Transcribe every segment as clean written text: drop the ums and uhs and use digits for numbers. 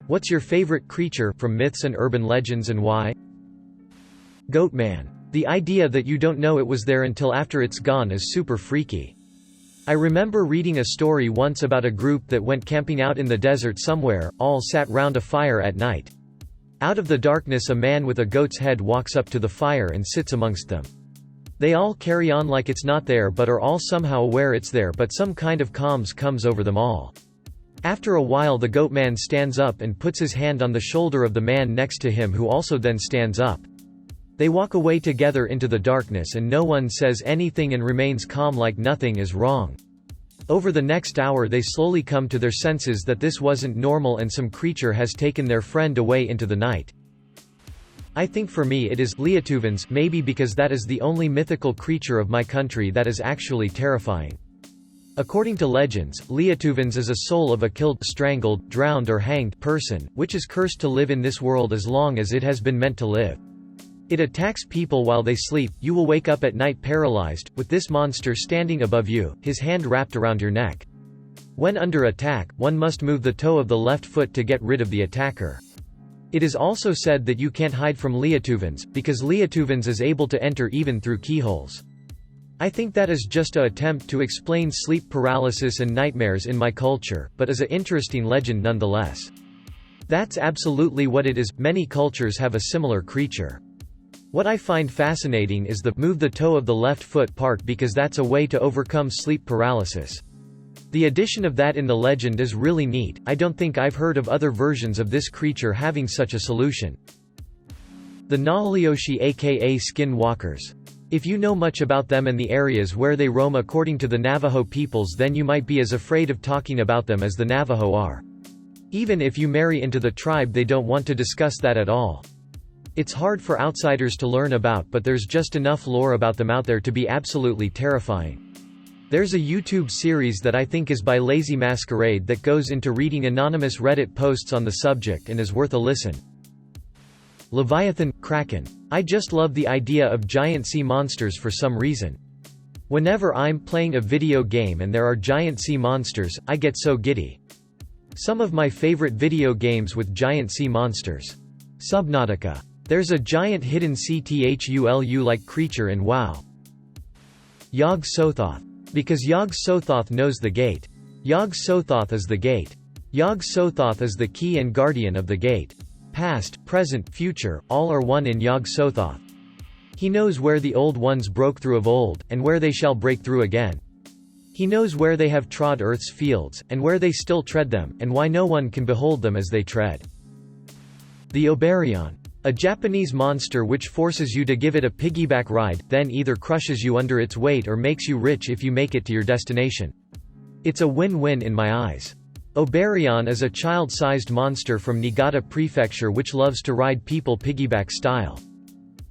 What's your favorite creature from myths and urban legends and why? Goatman. The idea that you don't know it was there until after it's gone is super freaky. I remember reading a story once about a group that went camping out in the desert somewhere, all sat round a fire at night. Out of the darkness a man with a goat's head walks up to the fire and sits amongst them. They all carry on like it's not there but are all somehow aware it's there, but some kind of calms comes over them all. After a while the goatman stands up and puts his hand on the shoulder of the man next to him, who also then stands up. They walk away together into the darkness and no one says anything and remains calm like nothing is wrong. Over the next hour they slowly come to their senses that this wasn't normal and some creature has taken their friend away into the night. I think for me it is Leotuvans, maybe because that is the only mythical creature of my country that is actually terrifying. According to legends, Leotuvans is a soul of a killed, strangled, drowned or hanged person, which is cursed to live in this world as long as it has been meant to live. It attacks people while they sleep. You will wake up at night paralyzed, with this monster standing above you, his hand wrapped around your neck. When under attack, one must move the toe of the left foot to get rid of the attacker. It is also said that you can't hide from Leotuvans, because Leotuvans is able to enter even through keyholes. I think that is just an attempt to explain sleep paralysis and nightmares in my culture, but is an interesting legend nonetheless. That's absolutely what it is. Many cultures have a similar creature. What I find fascinating is the move the toe of the left foot part, because that's a way to overcome sleep paralysis. The addition of that in the legend is really neat. I don't think I've heard of other versions of this creature having such a solution. The Nahalioshi, aka Skin Walkers. If you know much about them and the areas where they roam according to the Navajo peoples, then you might be as afraid of talking about them as the Navajo are. Even if you marry into the tribe, they don't want to discuss that at all. It's hard for outsiders to learn about, but there's just enough lore about them out there to be absolutely terrifying. There's a YouTube series that I think is by Lazy Masquerade that goes into reading anonymous Reddit posts on the subject and is worth a listen. Leviathan, Kraken. I just love the idea of giant sea monsters for some reason. Whenever I'm playing a video game and there are giant sea monsters, I get so giddy. Some of my favorite video games with giant sea monsters. Subnautica. There's a giant hidden Cthulhu-like creature in WoW. Yog-Sothoth. Because Yog-Sothoth knows the gate. Yog-Sothoth is the gate. Yog-Sothoth is the key and guardian of the gate. Past, present, future, all are one in Yog-Sothoth. He knows where the old ones broke through of old, and where they shall break through again. He knows where they have trod earth's fields, and where they still tread them, and why no one can behold them as they tread. The Oberion. A Japanese monster which forces you to give it a piggyback ride, then either crushes you under its weight or makes you rich if you make it to your destination. It's a win-win in my eyes. Oberion is a child-sized monster from Niigata Prefecture which loves to ride people piggyback style.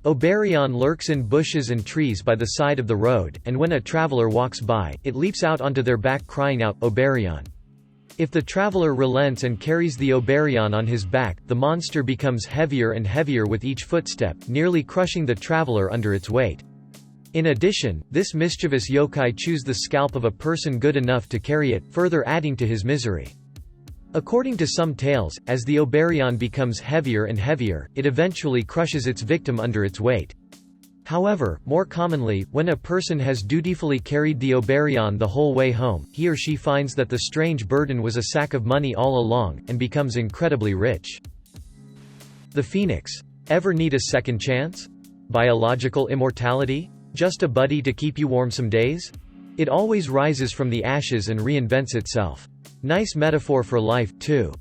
Oberion lurks in bushes and trees by the side of the road, and when a traveler walks by, it leaps out onto their back crying out, "Oberion." If the traveler relents and carries the Oberion on his back, the monster becomes heavier and heavier with each footstep, nearly crushing the traveler under its weight. In addition, this mischievous yokai chews the scalp of a person good enough to carry it, further adding to his misery. According to some tales, as the Oberion becomes heavier and heavier, it eventually crushes its victim under its weight. However, more commonly, when a person has dutifully carried the Oberion the whole way home, he or she finds that the strange burden was a sack of money all along, and becomes incredibly rich. The Phoenix. Ever need a second chance? Biological immortality? Just a buddy to keep you warm some days? It always rises from the ashes and reinvents itself. Nice metaphor for life, too.